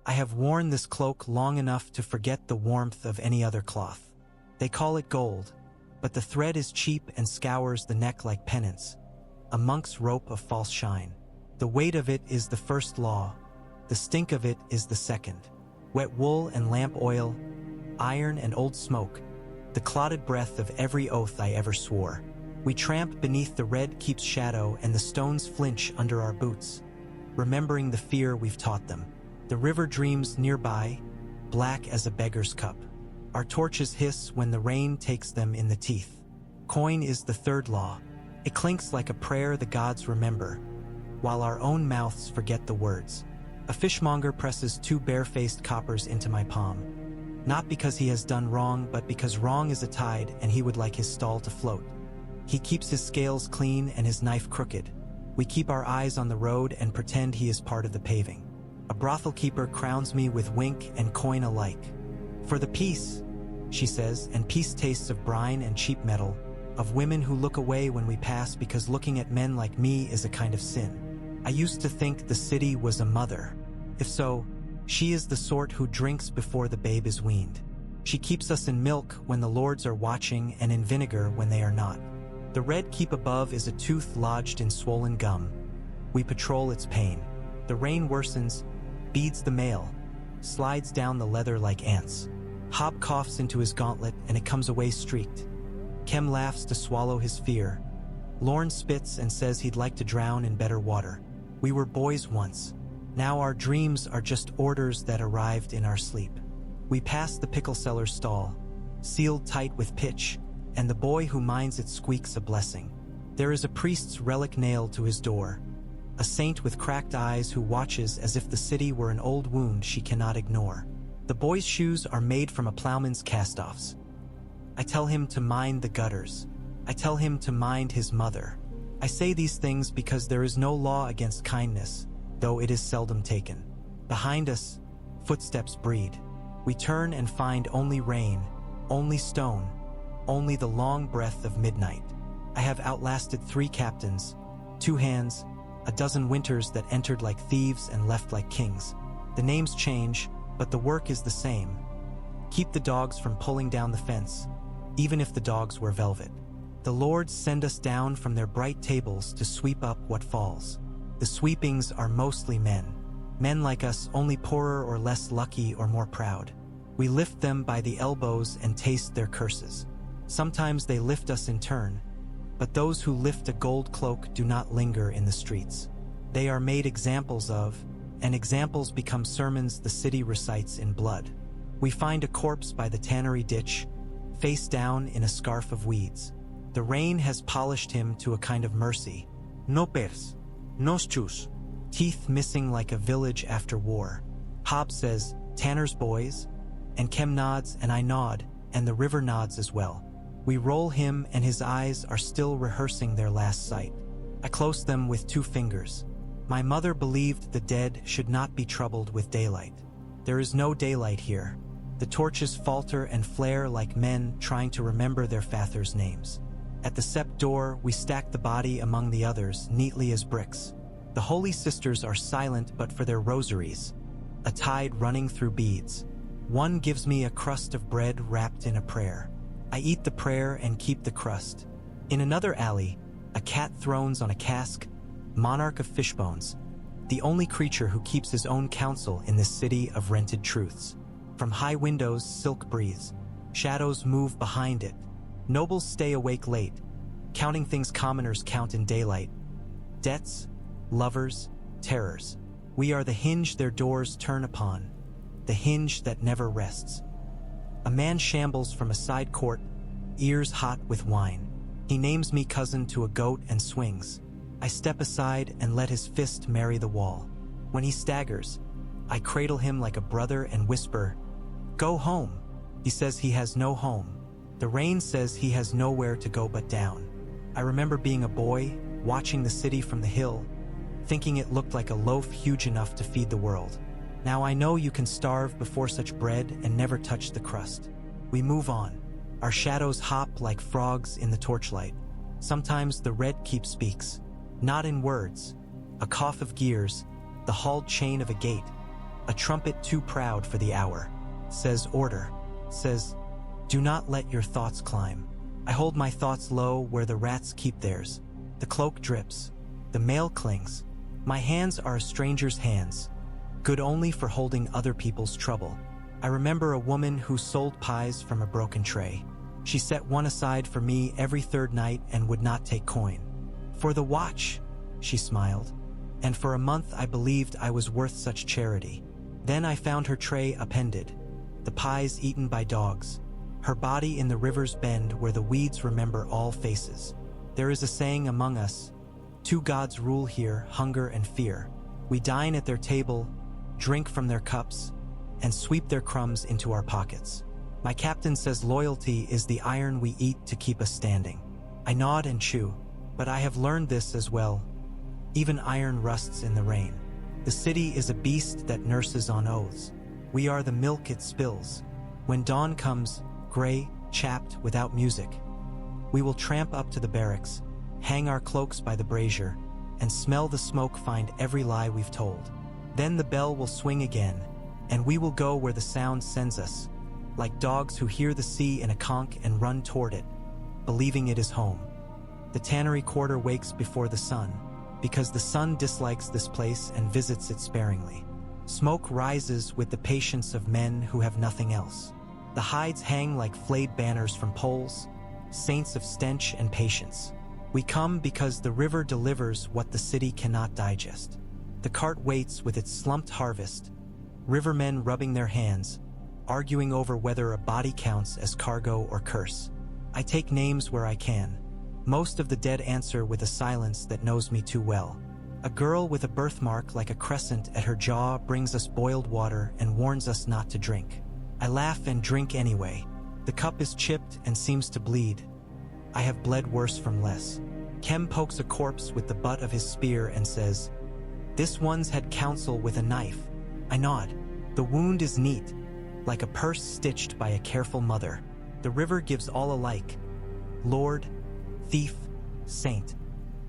I have worn this cloak long enough to forget the warmth of any other cloth. They call it gold, but the thread is cheap and scours the neck like penance, a monk's rope of false shine. The weight of it is the first law, the stink of it is the second. Wet wool and lamp oil, iron and old smoke, the clotted breath of every oath I ever swore. We tramp beneath the red keep's shadow and the stones flinch under our boots, remembering the fear we've taught them. The river dreams nearby, black as a beggar's cup. Our torches hiss when the rain takes them in the teeth. Coin is the third law. It clinks like a prayer the gods remember, while our own mouths forget the words. A fishmonger presses 2 barefaced coppers into my palm, not because he has done wrong, but because wrong is a tide and he would like his stall to float. He keeps his scales clean and his knife crooked. We keep our eyes on the road and pretend he is part of the paving. A brothel keeper crowns me with wink and coin alike. For the peace, she says, and peace tastes of brine and cheap metal, of women who look away when we pass because looking at men like me is a kind of sin. I used to think the city was a mother. If so, she is the sort who drinks before the babe is weaned. She keeps us in milk when the lords are watching and in vinegar when they are not. The red keep above is a tooth lodged in swollen gum. We patrol its pain. The rain worsens, beads the mail, slides down the leather like ants. Hob coughs into his gauntlet and it comes away streaked. Kem laughs to swallow his fear. Lorne spits and says he'd like to drown in better water. We were boys once. Now our dreams are just orders that arrived in our sleep. We pass the pickle seller's stall, sealed tight with pitch, and the boy who minds it squeaks a blessing. There is a priest's relic nailed to his door, a saint with cracked eyes who watches as if the city were an old wound she cannot ignore. The boy's shoes are made from a plowman's cast-offs. I tell him to mind the gutters. I tell him to mind his mother. I say these things because there is no law against kindness, though it is seldom taken. Behind us, footsteps breed. We turn and find only rain, only stone, only the long breath of midnight. I have outlasted 3 captains, 2 hands, a dozen winters that entered like thieves and left like kings. The names change, but the work is the same. Keep the dogs from pulling down the fence, even if the dogs wear velvet. The lords send us down from their bright tables to sweep up what falls. The sweepings are mostly men. Men like us, only poorer or less lucky or more proud. We lift them by the elbows and taste their curses. Sometimes they lift us in turn, but those who lift a gold cloak do not linger in the streets. They are made examples of, and examples become sermons the city recites in blood. We find a corpse by the tannery ditch, face down in a scarf of weeds. The rain has polished him to a kind of mercy. No pers, nos chus. Teeth missing like a village after war. Hob says, "Tanner's boys," and Kem nods and I nod, and the river nods as well. We roll him and his eyes are still rehearsing their last sight. I close them with 2 fingers. My mother believed the dead should not be troubled with daylight. There is no daylight here. The torches falter and flare like men trying to remember their fathers' names. At the sept door, we stack the body among the others, neatly as bricks. The holy sisters are silent but for their rosaries, a tide running through beads. One gives me a crust of bread wrapped in a prayer. I eat the prayer and keep the crust. In another alley, a cat thrones on a cask, monarch of fishbones, the only creature who keeps his own counsel in this city of rented truths. From high windows, silk breeze. Shadows move behind it. Nobles stay awake late, counting things commoners count in daylight. Debts, lovers, terrors. We are the hinge their doors turn upon, the hinge that never rests. A man shambles from a side court, ears hot with wine. He names me cousin to a goat and swings. I step aside and let his fist marry the wall. When he staggers, I cradle him like a brother and whisper, "Go home." He says he has no home. The rain says he has nowhere to go but down. I remember being a boy, watching the city from the hill, thinking it looked like a loaf huge enough to feed the world. Now I know you can starve before such bread and never touch the crust. We move on. Our shadows hop like frogs in the torchlight. Sometimes the red keep speaks, not in words. A cough of gears, the hauled chain of a gate, a trumpet too proud for the hour. Says order, says, do not let your thoughts climb. I hold my thoughts low where the rats keep theirs. The cloak drips, the mail clings. My hands are a stranger's hands, good only for holding other people's trouble. I remember a woman who sold pies from a broken tray. She set one aside for me every third night and would not take coin. For the watch, she smiled, and for a month I believed I was worth such charity. Then I found her tray appended, the pies eaten by dogs, her body in the river's bend where the weeds remember all faces. There is a saying among us, two gods rule here, hunger and fear. We dine at their table, drink from their cups, and sweep their crumbs into our pockets. My captain says loyalty is the iron we eat to keep us standing. I nod and chew, but I have learned this as well. Even iron rusts in the rain. The city is a beast that nurses on oaths. We are the milk it spills. When dawn comes, gray, chapped, without music, we will tramp up to the barracks, hang our cloaks by the brazier, and smell the smoke, find every lie we've told. Then the bell will swing again, and we will go where the sound sends us, like dogs who hear the sea in a conch and run toward it, believing it is home. The tannery quarter wakes before the sun, because the sun dislikes this place and visits it sparingly. Smoke rises with the patience of men who have nothing else. The hides hang like flayed banners from poles, saints of stench and patience. We come because the river delivers what the city cannot digest. The cart waits with its slumped harvest, rivermen rubbing their hands, arguing over whether a body counts as cargo or curse. I take names where I can. Most of the dead answer with a silence that knows me too well. A girl with a birthmark like a crescent at her jaw brings us boiled water and warns us not to drink. I laugh and drink anyway. The cup is chipped and seems to bleed. I have bled worse from less. Kem pokes a corpse with the butt of his spear and says, "This one's had counsel with a knife." I nod. The wound is neat, like a purse stitched by a careful mother. The river gives all alike. Lord, thief, saint,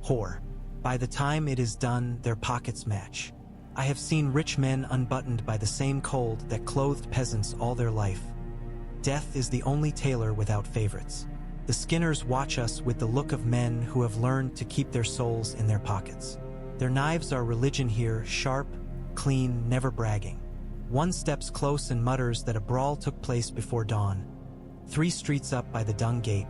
whore. By the time it is done, their pockets match. I have seen rich men unbuttoned by the same cold that clothed peasants all their life. Death is the only tailor without favorites. The skinners watch us with the look of men who have learned to keep their souls in their pockets. Their knives are religion here, sharp, clean, never bragging. One steps close and mutters that a brawl took place before dawn, 3 streets up by the dung gate,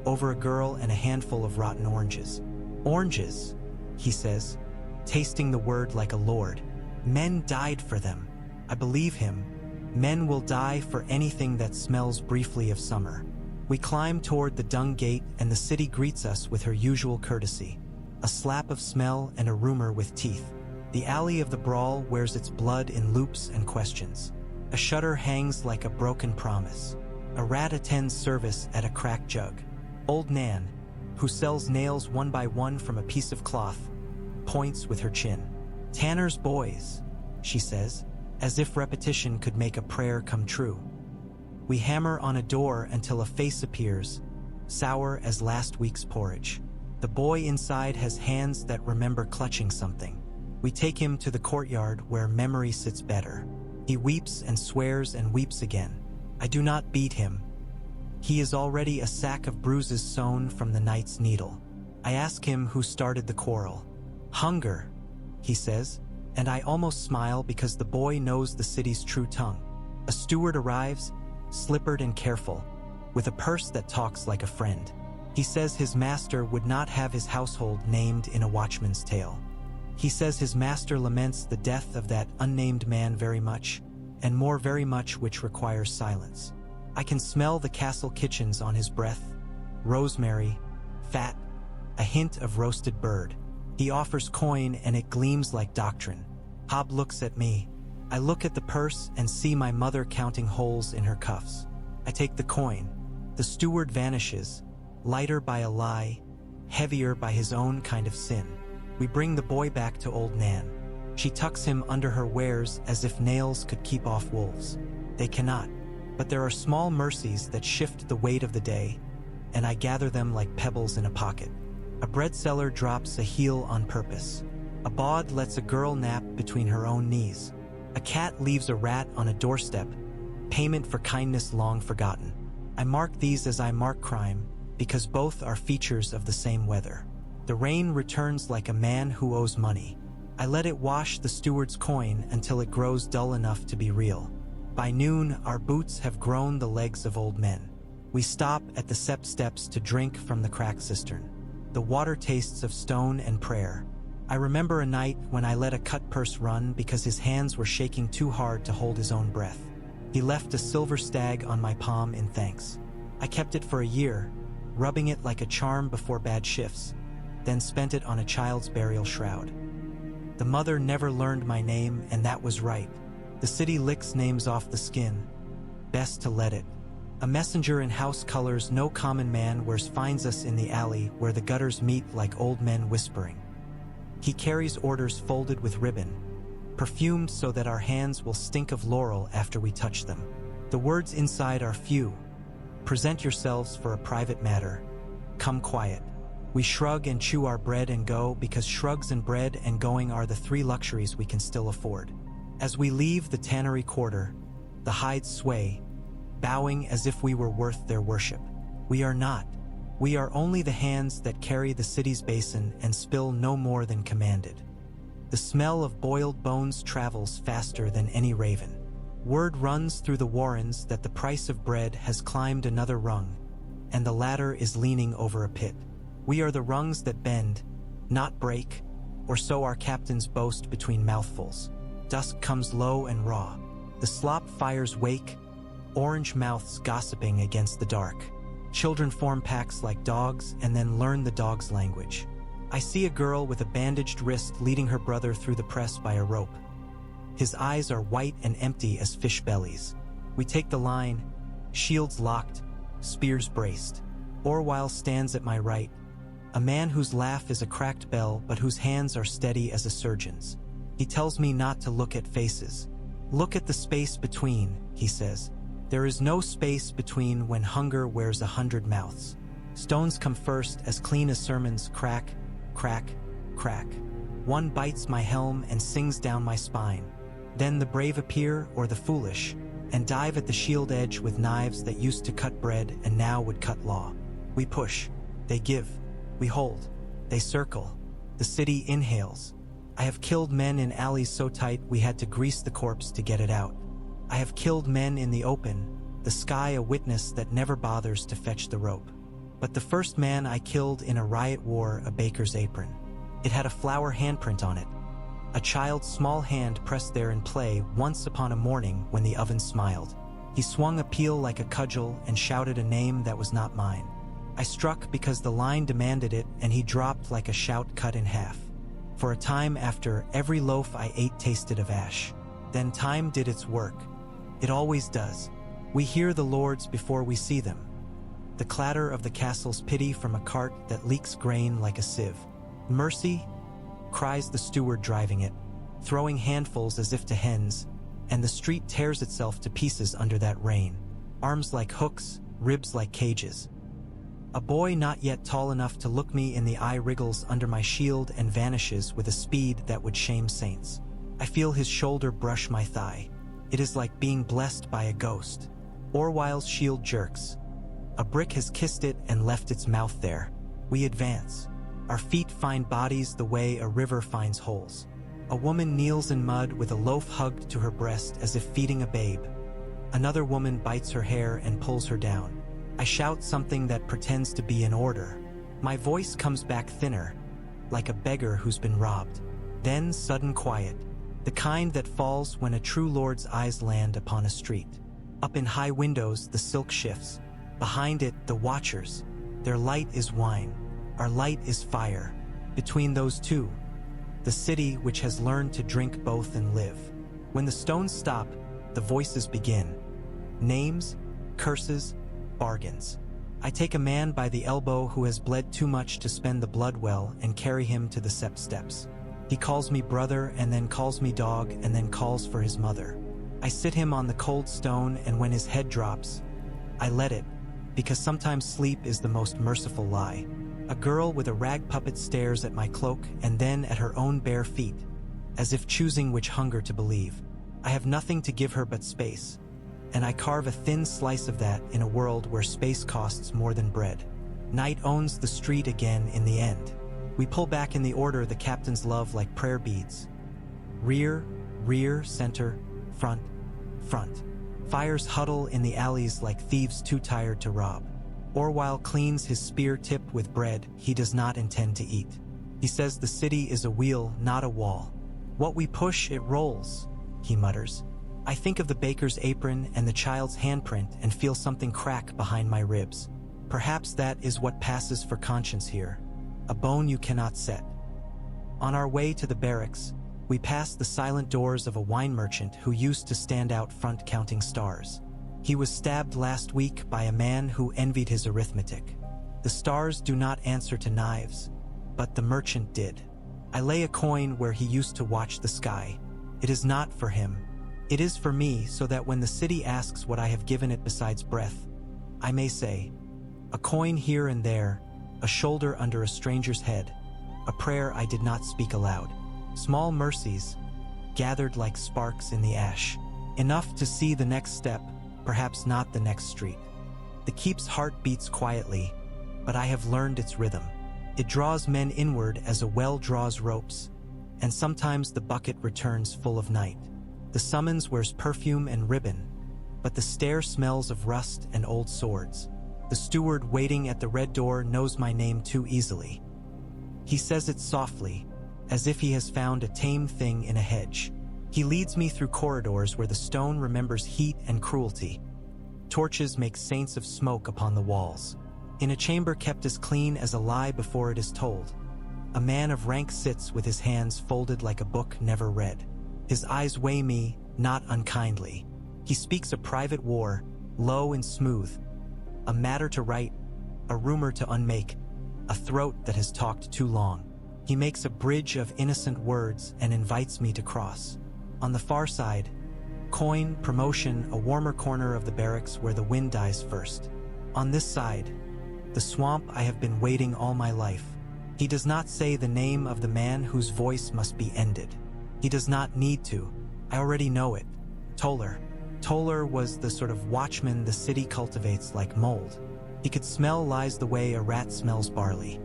over a girl and a handful of rotten oranges. Oranges, he says, tasting the word like a lord. Men died for them. I believe him. Men will die for anything that smells briefly of summer. We climb toward the dung gate and the city greets us with her usual courtesy. A slap of smell and a rumor with teeth. The alley of the brawl wears its blood in loops and questions. A shutter hangs like a broken promise. A rat attends service at a cracked jug. Old Nan, who sells nails one by one from a piece of cloth, points with her chin. "Tanner's boys," she says, as if repetition could make a prayer come true. We hammer on a door until a face appears, sour as last week's porridge. The boy inside has hands that remember clutching something. We take him to the courtyard where memory sits better. He weeps and swears and weeps again. I do not beat him. He is already a sack of bruises sewn from the night's needle. I ask him who started the quarrel. "Hunger," he says, and I almost smile because the boy knows the city's true tongue. A steward arrives, slippered and careful, with a purse that talks like a friend. He says his master would not have his household named in a watchman's tale. He says his master laments the death of that unnamed man very much, and more very much which requires silence. I can smell the castle kitchens on his breath, rosemary, fat, a hint of roasted bird. He offers coin and it gleams like doctrine. Hob looks at me. I look at the purse and see my mother counting holes in her cuffs. I take the coin. The steward vanishes, lighter by a lie, heavier by his own kind of sin. We bring the boy back to old Nan. She tucks him under her wares as if nails could keep off wolves. They cannot, but there are small mercies that shift the weight of the day, and I gather them like pebbles in a pocket. A bread seller drops a heel on purpose. A bawd lets a girl nap between her own knees. A cat leaves a rat on a doorstep, payment for kindness long forgotten. I mark these as I mark crime, because both are features of the same weather. The rain returns like a man who owes money. I let it wash the steward's coin until it grows dull enough to be real. By noon, our boots have grown the legs of old men. We stop at the steps to drink from the cracked cistern. The water tastes of stone and prayer. I remember a night when I let a cut purse run because his hands were shaking too hard to hold his own breath. He left a silver stag on my palm in thanks. I kept it for a year, rubbing it like a charm before bad shifts, then spent it on a child's burial shroud. The mother never learned my name, and that was right. The city licks names off the skin. Best to let it. A messenger in house colors no common man wears finds us in the alley where the gutters meet like old men whispering. He carries orders folded with ribbon, perfumed so that our hands will stink of laurel after we touch them. The words inside are few. Present yourselves for a private matter. Come quiet. We shrug and chew our bread and go because shrugs and bread and going are the three luxuries we can still afford. As we leave the tannery quarter, the hides sway, bowing as if we were worth their worship. We are not. We are only the hands that carry the city's basin and spill no more than commanded. The smell of boiled bones travels faster than any raven. Word runs through the warrens that the price of bread has climbed another rung, and the ladder is leaning over a pit. We are the rungs that bend, not break, or so our captains boast between mouthfuls. Dusk comes low and raw. The slop fires wake, orange mouths gossiping against the dark. Children form packs like dogs and then learn the dog's language. I see a girl with a bandaged wrist leading her brother through the press by a rope. His eyes are white and empty as fish bellies. We take the line, shields locked, spears braced. Orwell stands at my right, a man whose laugh is a cracked bell but whose hands are steady as a surgeon's. He tells me not to look at faces. Look at the space between, he says. There is no space between when hunger wears 100 mouths. Stones come first, as clean as sermons, crack, crack, crack. One bites my helm and sings down my spine. Then the brave appear, or the foolish, and dive at the shield edge with knives that used to cut bread and now would cut law. We push, they give, we hold, they circle. The city inhales. I have killed men in alleys so tight we had to grease the corpse to get it out. I have killed men in the open, the sky a witness that never bothers to fetch the rope. But the first man I killed in a riot wore a baker's apron. It had a flower handprint on it. A child's small hand pressed there in play once upon a morning when the oven smiled. He swung a peel like a cudgel and shouted a name that was not mine. I struck because the line demanded it, and he dropped like a shout cut in half. For a time after, every loaf I ate tasted of ash. Then time did its work. It always does. We hear the lords before we see them. The clatter of the castle's pity from a cart that leaks grain like a sieve. Mercy, cries the steward driving it, throwing handfuls as if to hens, and the street tears itself to pieces under that rain. Arms like hooks, ribs like cages. A boy not yet tall enough to look me in the eye wriggles under my shield and vanishes with a speed that would shame saints. I feel his shoulder brush my thigh. It is like being blessed by a ghost. Orwell's shield jerks. A brick has kissed it and left its mouth there. We advance. Our feet find bodies the way a river finds holes. A woman kneels in mud with a loaf hugged to her breast as if feeding a babe. Another woman bites her hair and pulls her down. I shout something that pretends to be in order. My voice comes back thinner, like a beggar who's been robbed. Then sudden quiet, the kind that falls when a true lord's eyes land upon a street. Up in high windows, the silk shifts. Behind it, the watchers. Their light is wine. Our light is fire. Between those two, the city which has learned to drink both and live. When the stones stop, the voices begin. Names, curses, bargains. I take a man by the elbow who has bled too much to spend the blood well and carry him to the steps. He calls me brother and then calls me dog and then calls for his mother. I sit him on the cold stone, and when his head drops, I let it, because sometimes sleep is the most merciful lie. A girl with a rag puppet stares at my cloak and then at her own bare feet, as if choosing which hunger to believe. I have nothing to give her but space, and I carve a thin slice of that in a world where space costs more than bread. Night owns the street again in the end. We pull back in the order the captains love like prayer beads. Rear, rear, center, front, front. Fires huddle in the alleys like thieves too tired to rob. Orwell cleans his spear tip with bread he does not intend to eat. He says the city is a wheel, not a wall. What we push, it rolls, he mutters. I think of the baker's apron and the child's handprint and feel something crack behind my ribs. Perhaps that is what passes for conscience here, a bone you cannot set. On our way to the barracks, we pass the silent doors of a wine merchant who used to stand out front counting stars. He was stabbed last week by a man who envied his arithmetic. The stars do not answer to knives, but the merchant did. I lay a coin where he used to watch the sky. It is not for him. It is for me, so that when the city asks what I have given it besides breath, I may say, a coin here and there, a shoulder under a stranger's head, a prayer I did not speak aloud. Small mercies, gathered like sparks in the ash. Enough to see the next step, perhaps not the next street. The keep's heart beats quietly, but I have learned its rhythm. It draws men inward as a well draws ropes, and sometimes the bucket returns full of night. The summons wears perfume and ribbon, but the stair smells of rust and old swords. The steward waiting at the red door knows my name too easily. He says it softly, as if he has found a tame thing in a hedge. He leads me through corridors where the stone remembers heat and cruelty. Torches make saints of smoke upon the walls. In a chamber kept as clean as a lie before it is told, a man of rank sits with his hands folded like a book never read. His eyes weigh me, not unkindly. He speaks a private war, low and smooth, a matter to write, a rumor to unmake, a throat that has talked too long. He makes a bridge of innocent words and invites me to cross. On the far side, coin, promotion, a warmer corner of the barracks where the wind dies first. On this side, the swamp I have been waiting all my life. He does not say the name of the man whose voice must be ended. He does not need to. I already know it. Toller. Toller was the sort of watchman the city cultivates like mold. He could smell lies the way a rat smells barley.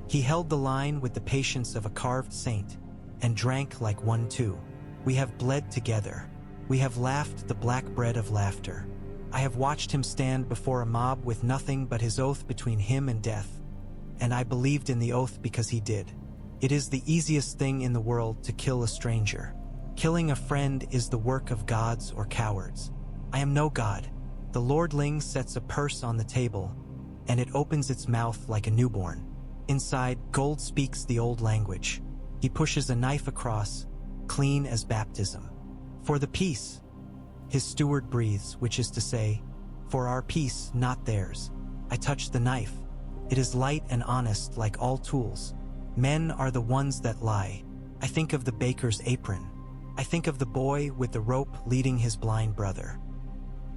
He held the line with the patience of a carved saint and drank like one too. We have bled together. We have laughed the black bread of laughter. I have watched him stand before a mob with nothing but his oath between him and death, and I believed in the oath because he did. It is the easiest thing in the world to kill a stranger. Killing a friend is the work of gods or cowards. I am no god. The lordling sets a purse on the table, and it opens its mouth like a newborn. Inside, gold speaks the old language. He pushes a knife across, clean as baptism. For the peace, his steward breathes, which is to say, for our peace, not theirs. I touch the knife. It is light and honest like all tools. Men are the ones that lie. I think of the baker's apron. I think of the boy with the rope leading his blind brother.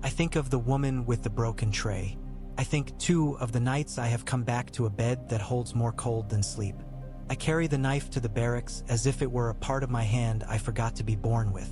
I think of the woman with the broken tray. I think, too, of the nights I have come back to a bed that holds more cold than sleep. I carry the knife to the barracks as if it were a part of my hand I forgot to be born with.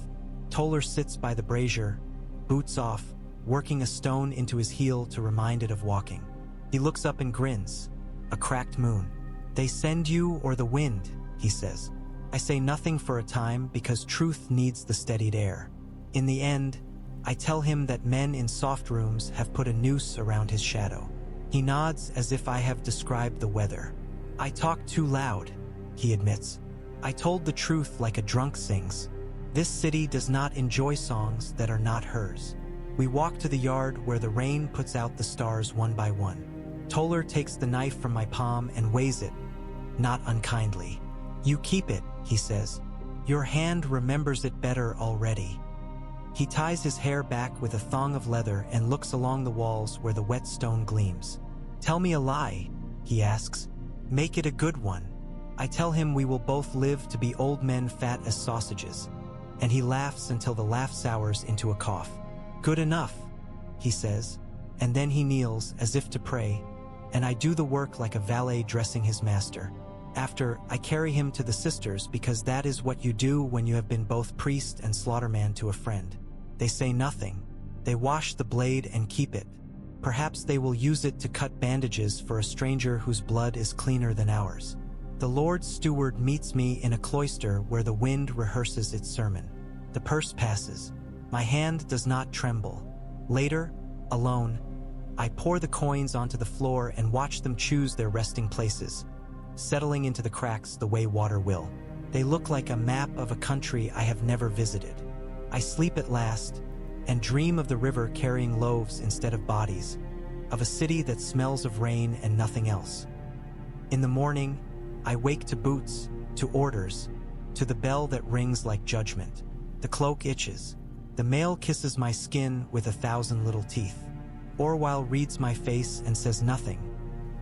Toller sits by the brazier, boots off, working a stone into his heel to remind it of walking. He looks up and grins. A cracked moon. They send you or the wind, he says. I say nothing for a time because truth needs the steadied air. In the end, I tell him that men in soft rooms have put a noose around his shadow. He nods as if I have described the weather. I talk too loud, he admits. I told the truth like a drunk sings. This city does not enjoy songs that are not hers. We walk to the yard where the rain puts out the stars one by one. Toller takes the knife from my palm and weighs it, not unkindly. You keep it, he says. Your hand remembers it better already. He ties his hair back with a thong of leather and looks along the walls where the wet stone gleams. Tell me a lie, he asks. Make it a good one. I tell him we will both live to be old men fat as sausages, and he laughs until the laugh sours into a cough. Good enough, he says, and then he kneels as if to pray, and I do the work like a valet dressing his master. After, I carry him to the sisters because that is what you do when you have been both priest and slaughterman to a friend. They say nothing. They wash the blade and keep it. Perhaps they will use it to cut bandages for a stranger whose blood is cleaner than ours. The Lord's steward meets me in a cloister where the wind rehearses its sermon. The purse passes. My hand does not tremble. Later, alone, I pour the coins onto the floor and watch them choose their resting places, settling into the cracks the way water will. They look like a map of a country I have never visited. I sleep at last and dream of the river carrying loaves instead of bodies, of a city that smells of rain and nothing else. In the morning, I wake to boots, to orders, to the bell that rings like judgment. The cloak itches. The mail kisses my skin with 1,000 little teeth. Orwell reads my face and says nothing,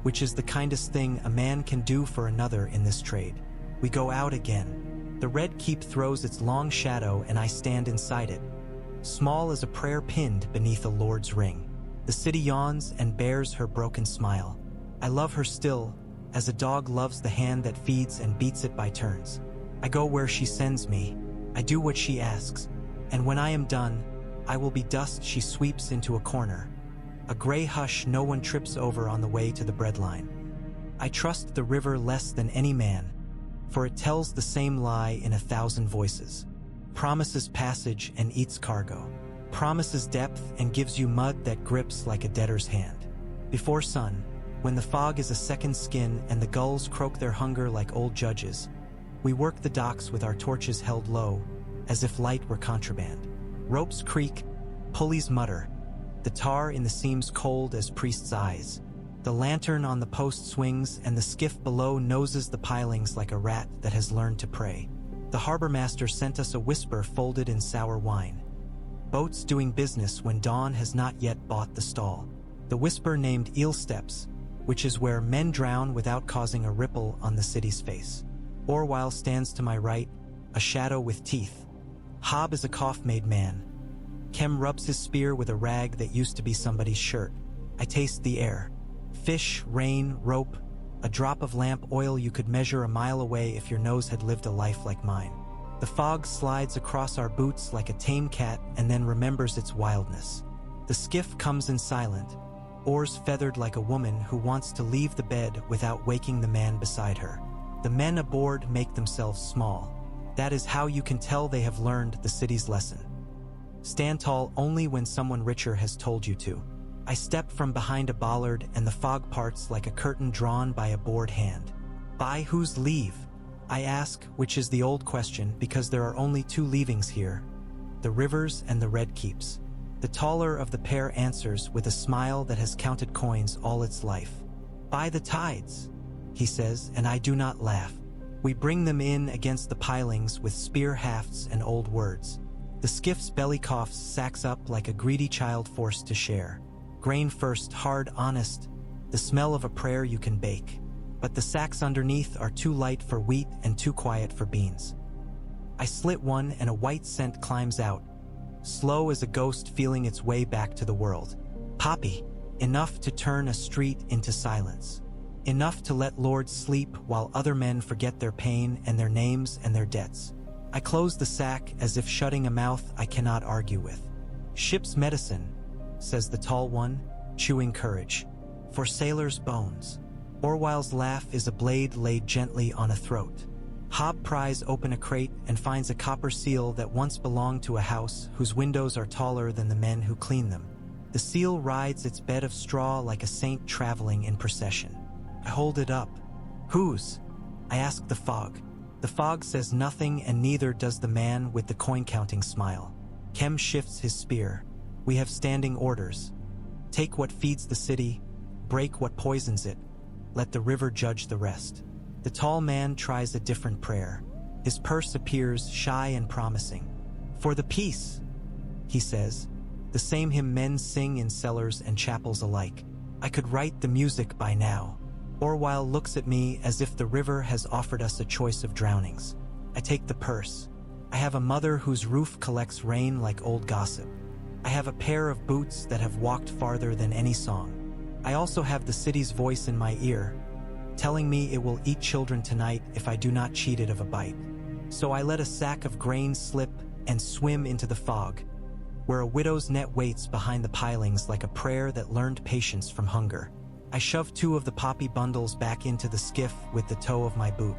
which is the kindest thing a man can do for another in this trade. We go out again. The red keep throws its long shadow and I stand inside it, small as a prayer pinned beneath a lord's ring. The city yawns and bears her broken smile. I love her still, as a dog loves the hand that feeds and beats it by turns. I go where she sends me. I do what she asks. And when I am done, I will be dust she sweeps into a corner, a gray hush no one trips over on the way to the breadline. I trust the river less than any man, for it tells the same lie in 1,000 voices. Promises passage and eats cargo. Promises depth and gives you mud that grips like a debtor's hand. Before sun, when the fog is a second skin and the gulls croak their hunger like old judges, we work the docks with our torches held low, as if light were contraband. Ropes creak, pulleys mutter, the tar in the seams cold as priests' eyes. The lantern on the post swings and the skiff below noses the pilings like a rat that has learned to pray. The harbor master sent us a whisper folded in sour wine. Boats doing business when dawn has not yet bought the stall. The whisper named Eel Steps, which is where men drown without causing a ripple on the city's face. Orwell stands to my right, a shadow with teeth. Hob is a cough-made man. Kem rubs his spear with a rag that used to be somebody's shirt. I taste the air. Fish, rain, rope, a drop of lamp oil you could measure a mile away if your nose had lived a life like mine. The fog slides across our boots like a tame cat and then remembers its wildness. The skiff comes in silent, oars feathered like a woman who wants to leave the bed without waking the man beside her. The men aboard make themselves small. That is how you can tell they have learned the city's lesson. Stand tall only when someone richer has told you to. I step from behind a bollard and the fog parts like a curtain drawn by a bored hand. By whose leave? I ask, which is the old question because there are only two leavings here, the rivers and the red keeps. The taller of the pair answers with a smile that has counted coins all its life. By the tides, he says, and I do not laugh. We bring them in against the pilings with spear hafts and old words. The skiff's belly coughs sacks up like a greedy child forced to share. Grain first, hard, honest, the smell of a prayer you can bake. But the sacks underneath are too light for wheat and too quiet for beans. I slit one and a white scent climbs out, slow as a ghost feeling its way back to the world. Poppy, enough to turn a street into silence. Enough to let lords sleep while other men forget their pain and their names and their debts. I close the sack as if shutting a mouth I cannot argue with. Ship's medicine, says the tall one, chewing courage. For sailors' bones. Orwell's laugh is a blade laid gently on a throat. Hob pries open a crate and finds a copper seal that once belonged to a house whose windows are taller than the men who clean them. The seal rides its bed of straw like a saint traveling in procession. I hold it up. Whose? I ask the fog. The fog says nothing and neither does the man with the coin-counting smile. Kem shifts his spear. We have standing orders. Take what feeds the city, break what poisons it, let the river judge the rest. The tall man tries a different prayer. His purse appears shy and promising. For the peace, he says, the same hymn men sing in cellars and chapels alike. I could write the music by now. Orwell looks at me as if the river has offered us a choice of drownings. I take the purse. I have a mother whose roof collects rain like old gossip. I have a pair of boots that have walked farther than any song. I also have the city's voice in my ear, telling me it will eat children tonight if I do not cheat it of a bite. So I let a sack of grain slip and swim into the fog, where a widow's net waits behind the pilings like a prayer that learned patience from hunger. I shoved 2 of the poppy bundles back into the skiff with the toe of my boot.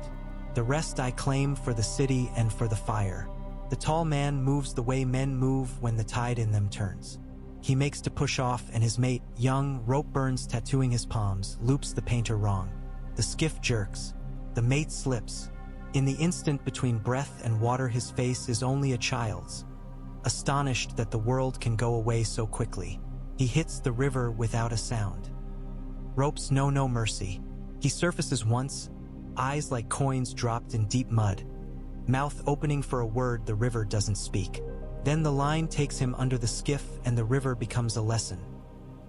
The rest I claim for the city and for the fire. The tall man moves the way men move when the tide in them turns. He makes to push off, and his mate, young, rope burns tattooing his palms, loops the painter wrong. The skiff jerks. The mate slips. In the instant between breath and water, his face is only a child's, astonished that the world can go away so quickly. He hits the river without a sound. Ropes know no mercy. He surfaces once, eyes like coins dropped in deep mud, mouth opening for a word the river doesn't speak. Then the line takes him under the skiff and the river becomes a lesson.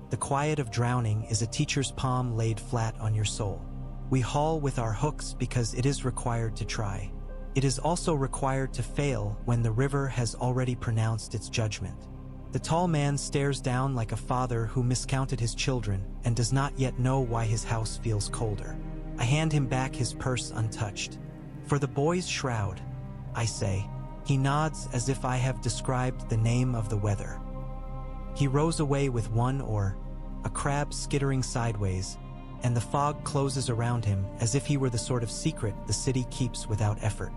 The quiet of drowning is a teacher's palm laid flat on your soul. We haul with our hooks because it is required to try. It is also required to fail when the river has already pronounced its judgment. The tall man stares down like a father who miscounted his children and does not yet know why his house feels colder. I hand him back his purse untouched. For the boy's shroud, I say. He nods as if I have described the name of the weather. He rows away with one oar, a crab skittering sideways, and the fog closes around him as if he were the sort of secret the city keeps without effort.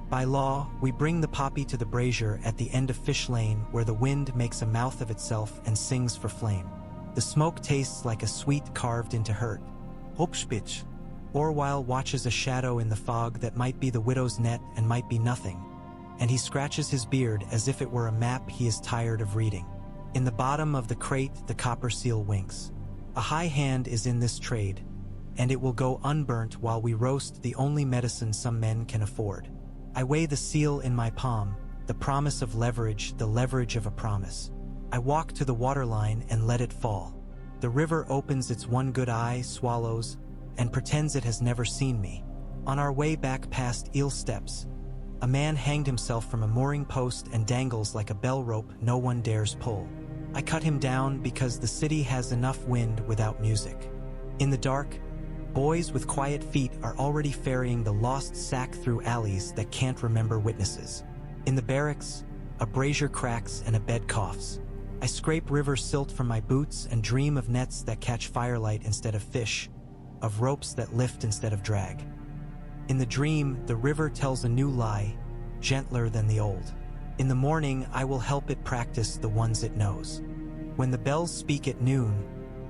By law, we bring the poppy to the brazier at the end of Fish Lane, where the wind makes a mouth of itself and sings for flame. The smoke tastes like a sweet carved into hurt. Hopspitch. Orwell watches a shadow in the fog that might be the widow's net and might be nothing, and he scratches his beard as if it were a map he is tired of reading. In the bottom of the crate, the copper seal winks. A high hand is in this trade, and it will go unburnt while we roast the only medicine some men can afford. I weigh the seal in my palm, the promise of leverage, the leverage of a promise. I walk to the waterline and let it fall. The river opens its one good eye, swallows, and pretends it has never seen me. On our way back past eel steps, a man hanged himself from a mooring post and dangles like a bell rope no one dares pull. I cut him down because the city has enough wind without music. In the dark, boys with quiet feet are already ferrying the lost sack through alleys that can't remember witnesses. In the barracks, a brazier cracks and a bed coughs. I scrape river silt from my boots and dream of nets that catch firelight instead of fish, of ropes that lift instead of drag. In the dream, the river tells a new lie, gentler than the old. In the morning, I will help it practice the ones it knows. When the bells speak at noon,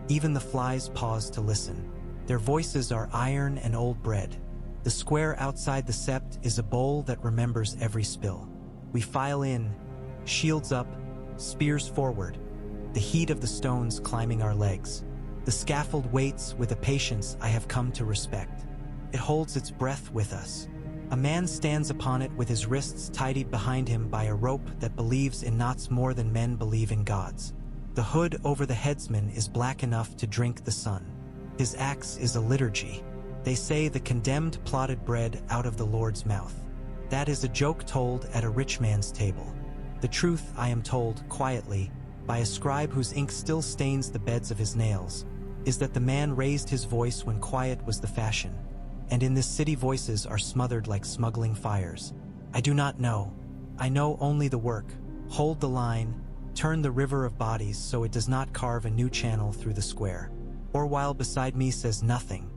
even the flies pause to listen. Their voices are iron and old bread. The square outside the sept is a bowl that remembers every spill. We file in, shields up, spears forward, the heat of the stones climbing our legs. The scaffold waits with a patience I have come to respect. It holds its breath with us. A man stands upon it with his wrists tidied behind him by a rope that believes in knots more than men believe in gods. The hood over the headsman is black enough to drink the sun. His axe is a liturgy. They say the condemned plotted bread out of the Lord's mouth. That is a joke told at a rich man's table. The truth, I am told, quietly, by a scribe whose ink still stains the beds of his nails, is that the man raised his voice when quiet was the fashion, and in this city voices are smothered like smuggling fires. I do not know. I know only the work, hold the line, turn the river of bodies so it does not carve a new channel through the square. Orwell beside me says nothing.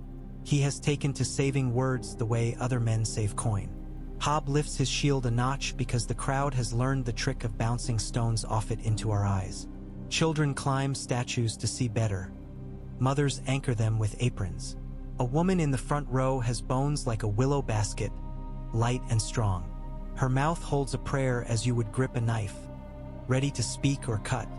He has taken to saving words the way other men save coin. Hob lifts his shield a notch because the crowd has learned the trick of bouncing stones off it into our eyes. Children climb statues to see better. Mothers anchor them with aprons. A woman in the front row has bones like a willow basket, light and strong. Her mouth holds a prayer as you would grip a knife, ready to speak or cut,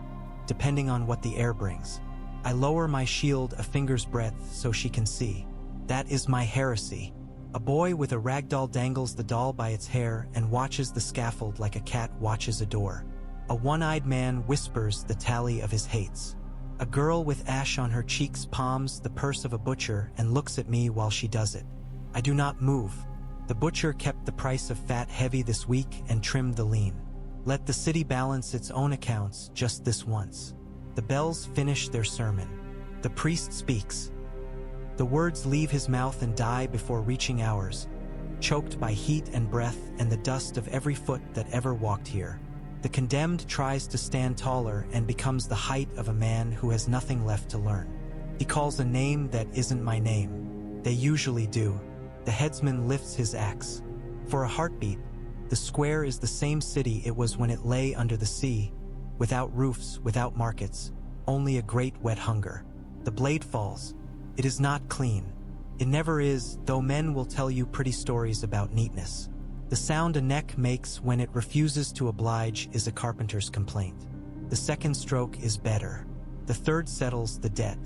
depending on what the air brings. I lower my shield a finger's breadth so she can see. That is my heresy. A boy with a ragdoll dangles the doll by its hair and watches the scaffold like a cat watches a door. A one-eyed man whispers the tally of his hates. A girl with ash on her cheeks palms the purse of a butcher and looks at me while she does it. I do not move. The butcher kept the price of fat heavy this week and trimmed the lean. Let the city balance its own accounts just this once. The bells finish their sermon. The priest speaks. The words leave his mouth and die before reaching ours, choked by heat and breath and the dust of every foot that ever walked here. The condemned tries to stand taller and becomes the height of a man who has nothing left to learn. He calls a name that isn't my name. They usually do. The headsman lifts his axe. For a heartbeat, the square is the same city it was when it lay under the sea, without roofs, without markets, only a great wet hunger. The blade falls. It is not clean. It never is, though men will tell you pretty stories about neatness. The sound a neck makes when it refuses to oblige is a carpenter's complaint. The second stroke is better. The third settles the debt.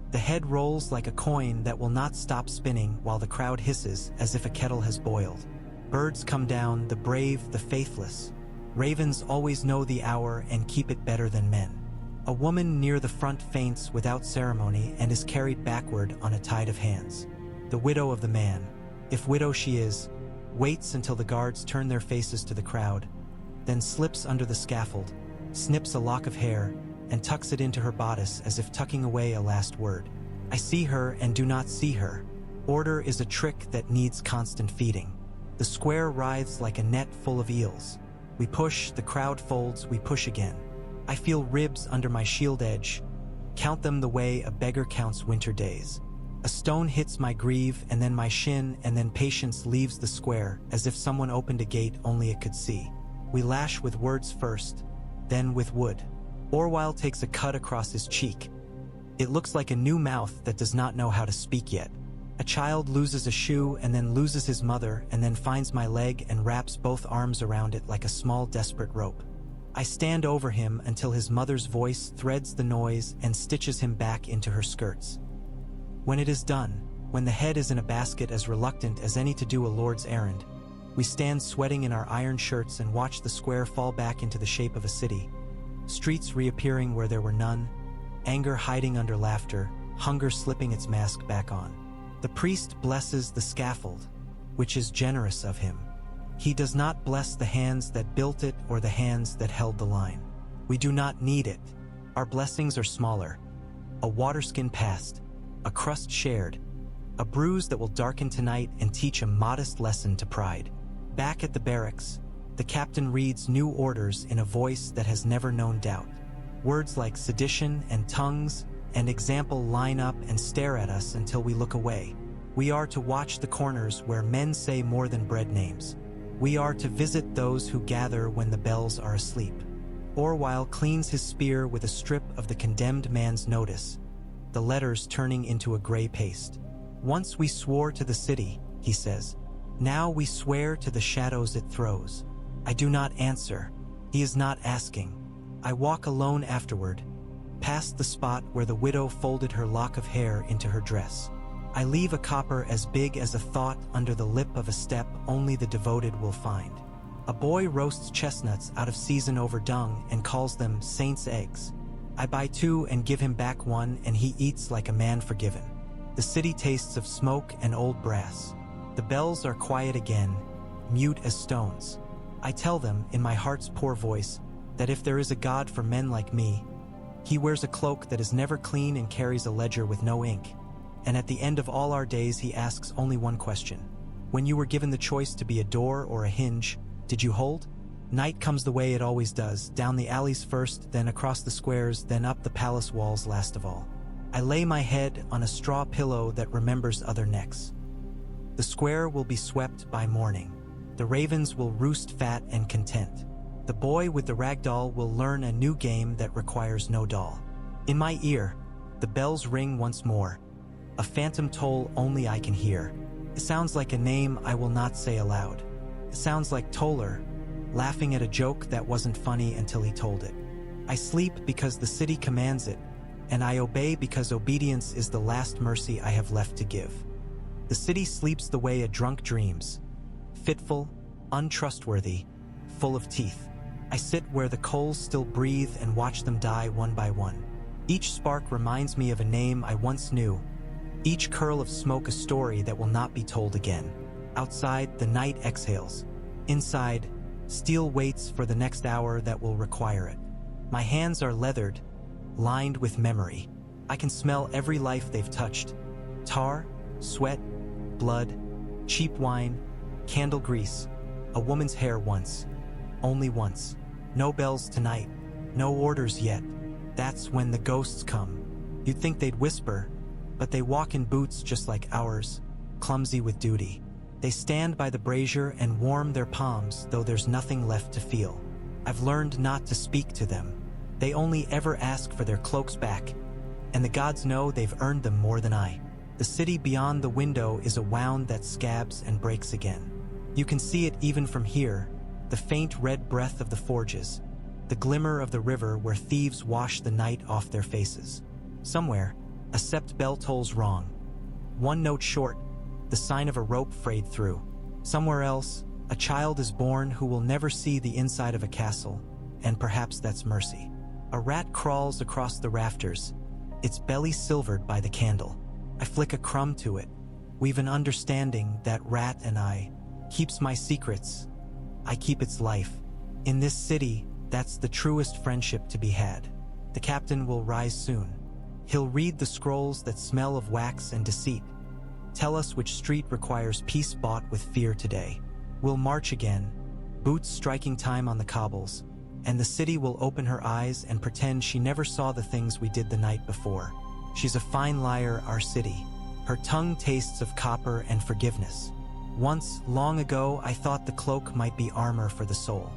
The head rolls like a coin that will not stop spinning while the crowd hisses as if a kettle has boiled. Birds come down, the brave, the faithless. Ravens always know the hour and keep it better than men. A woman near the front faints without ceremony and is carried backward on a tide of hands. The widow of the man, if widow she is, waits until the guards turn their faces to the crowd, then slips under the scaffold, snips a lock of hair, and tucks it into her bodice as if tucking away a last word. I see her and do not see her. Order is a trick that needs constant feeding. The square writhes like a net full of eels. We push, the crowd folds, we push again. I feel ribs under my shield edge, count them the way a beggar counts winter days. A stone hits my greave and then my shin, and then patience leaves the square as if someone opened a gate only it could see. We lash with words first, then with wood. Orwell takes a cut across his cheek. It looks like a new mouth that does not know how to speak yet. A child loses a shoe and then loses his mother and then finds my leg and wraps both arms around it like a small desperate rope. I stand over him until his mother's voice threads the noise and stitches him back into her skirts. When it is done, when the head is in a basket as reluctant as any to do a lord's errand, we stand sweating in our iron shirts and watch the square fall back into the shape of a city. Streets reappearing where there were none, anger hiding under laughter, hunger slipping its mask back on. The priest blesses the scaffold, which is generous of him. He does not bless the hands that built it or the hands that held the line. We do not need it. Our blessings are smaller. A waterskin passed, a crust shared, a bruise that will darken tonight and teach a modest lesson to pride. Back at the barracks, the captain reads new orders in a voice that has never known doubt. Words like sedition and tongues and example line up and stare at us until we look away. We are to watch the corners where men say more than bread names. We are to visit those who gather when the bells are asleep. Orwell cleans his spear with a strip of the condemned man's notice, the letters turning into a gray paste. Once we swore to the city, he says. Now we swear to the shadows it throws. I do not answer. He is not asking. I walk alone afterward, past the spot where the widow folded her lock of hair into her dress. I leave a copper as big as a thought under the lip of a step only the devoted will find. A boy roasts chestnuts out of season over dung and calls them saints' eggs. I buy 2 and give him back 1, and he eats like a man forgiven. The city tastes of smoke and old brass. The bells are quiet again, mute as stones. I tell them, in my heart's poor voice, that if there is a God for men like me, he wears a cloak that is never clean and carries a ledger with no ink. And at the end of all our days he asks only one question. When you were given the choice to be a door or a hinge, did you hold? Night comes the way it always does, down the alleys first, then across the squares, then up the palace walls last of all. I lay my head on a straw pillow that remembers other necks. The square will be swept by morning. The ravens will roost fat and content. The boy with the rag doll will learn a new game that requires no doll. In my ear, the bells ring once more. A phantom toll only I can hear. It sounds like a name I will not say aloud. It sounds like Toller, laughing at a joke that wasn't funny until he told it. I sleep because the city commands it, and I obey because obedience is the last mercy I have left to give. The city sleeps the way a drunk dreams, fitful, untrustworthy, full of teeth. I sit where the coals still breathe and watch them die one by one. Each spark reminds me of a name I once knew, each curl of smoke a story that will not be told again. Outside, the night exhales. Inside, steel waits for the next hour that will require it. My hands are leathered, lined with memory. I can smell every life they've touched. Tar, sweat, blood, cheap wine, candle grease, a woman's hair once. Only once. No bells tonight. No orders yet. That's when the ghosts come. You'd think they'd whisper, but they walk in boots just like ours, clumsy with duty. They stand by the brazier and warm their palms, though there's nothing left to feel. I've learned not to speak to them. They only ever ask for their cloaks back, and the gods know they've earned them more than I. The city beyond the window is a wound that scabs and breaks again. You can see it even from here, the faint red breath of the forges, the glimmer of the river where thieves wash the night off their faces. Somewhere, a sept bell tolls wrong. One note short, the sign of a rope frayed through. Somewhere else, a child is born who will never see the inside of a castle, and perhaps that's mercy. A rat crawls across the rafters, its belly silvered by the candle. I flick a crumb to it. We've an understanding, that rat and I. Keeps my secrets. I keep its life. In this city, that's the truest friendship to be had. The captain will rise soon. He'll read the scrolls that smell of wax and deceit. Tell us which street requires peace bought with fear today. We'll march again, boots striking time on the cobbles, and the city will open her eyes and pretend she never saw the things we did the night before. She's a fine liar, our city. Her tongue tastes of copper and forgiveness. Once, long ago, I thought the cloak might be armor for the soul.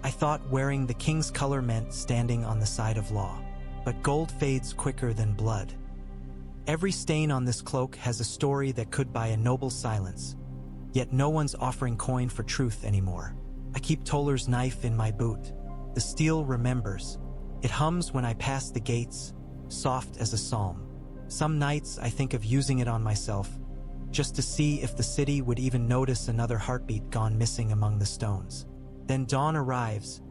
I thought wearing the king's color meant standing on the side of law. But gold fades quicker than blood. Every stain on this cloak has a story that could buy a noble silence. Yet no one's offering coin for truth anymore. I keep Toller's knife in my boot. The steel remembers. It hums when I pass the gates, soft as a psalm. Some nights I think of using it on myself, just to see if the city would even notice another heartbeat gone missing among the stones. Then dawn arrives,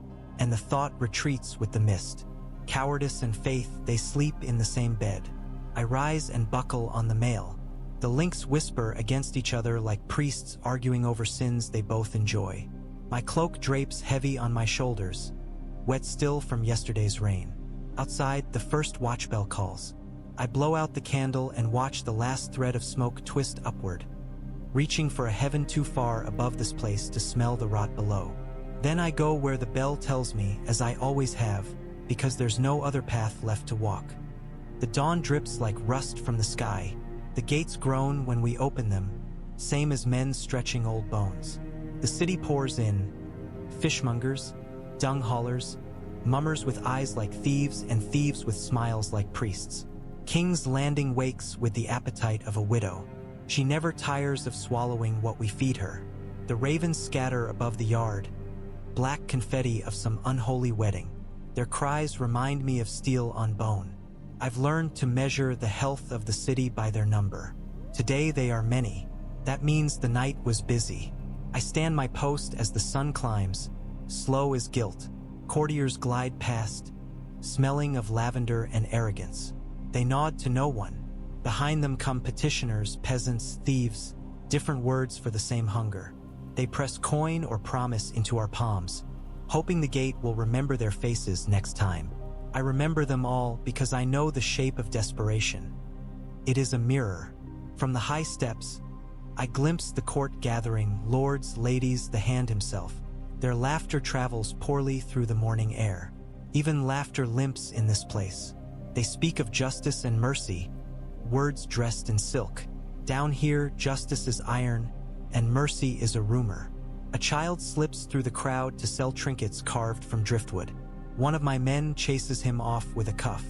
and the thought retreats with the mist. Cowardice and faith, they sleep in the same bed. I rise and buckle on the mail. The links whisper against each other like priests arguing over sins they both enjoy. My cloak drapes heavy on my shoulders, wet still from yesterday's rain. Outside, the first watch bell calls. I blow out the candle and watch the last thread of smoke twist upward, reaching for a heaven too far above this place to smell the rot below. Then I go where the bell tells me, as I always have, because there's no other path left to walk. The dawn drips like rust from the sky. The gates groan when we open them, same as men stretching old bones. The city pours in. Fishmongers, dung haulers, mummers with eyes like thieves and thieves with smiles like priests. King's Landing wakes with the appetite of a widow. She never tires of swallowing what we feed her. The ravens scatter above the yard, black confetti of some unholy wedding. Their cries remind me of steel on bone. I've learned to measure the health of the city by their number. Today they are many. That means the night was busy. I stand my post as the sun climbs, slow as guilt. Courtiers glide past, smelling of lavender and arrogance. They nod to no one. Behind them come petitioners, peasants, thieves, different words for the same hunger. They press coin or promise into our palms, hoping the gate will remember their faces next time. I remember them all because I know the shape of desperation. It is a mirror. From the high steps, I glimpse the court gathering, lords, ladies, the hand himself. Their laughter travels poorly through the morning air. Even laughter limps in this place. They speak of justice and mercy, words dressed in silk. Down here, justice is iron, and mercy is a rumor. A child slips through the crowd to sell trinkets carved from driftwood. One of my men chases him off with a cuff.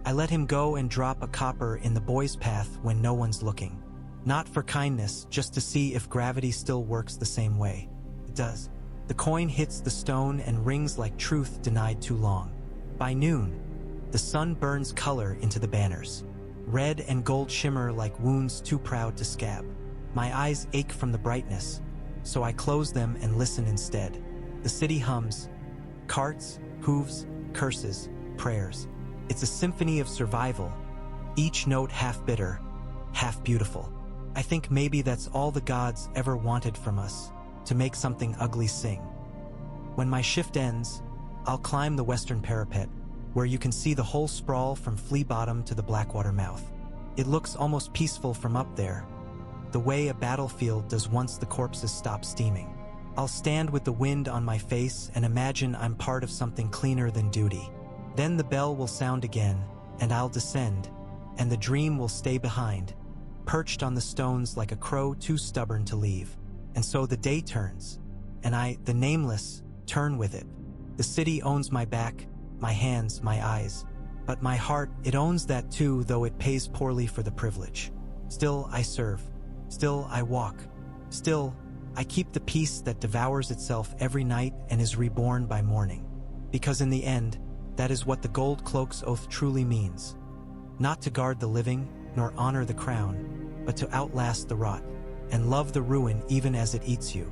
I let him go and drop a copper in the boy's path when no one's looking. Not for kindness, just to see if gravity still works the same way. It does. The coin hits the stone and rings like truth denied too long. By noon, the sun burns color into the banners. Red and gold shimmer like wounds too proud to scab. My eyes ache from the brightness, so I close them and listen instead. The city hums. Carts, hooves, curses, prayers. It's a symphony of survival, each note half bitter, half beautiful. I think maybe that's all the gods ever wanted from us, to make something ugly sing. When my shift ends, I'll climb the western parapet, where you can see the whole sprawl from Flea Bottom to the Blackwater mouth. It looks almost peaceful from up there, the way a battlefield does once the corpses stop steaming. I'll stand with the wind on my face and imagine I'm part of something cleaner than duty. Then the bell will sound again, and I'll descend, and the dream will stay behind, perched on the stones like a crow too stubborn to leave. And so the day turns, and I, the nameless, turn with it. The city owns my back, my hands, my eyes. But my heart, it owns that too, though it pays poorly for the privilege. Still I serve. Still I walk. Still I keep the peace that devours itself every night and is reborn by morning. Because in the end, that is what the gold cloak's oath truly means. Not to guard the living, nor honor the crown, but to outlast the rot, and love the ruin even as it eats you.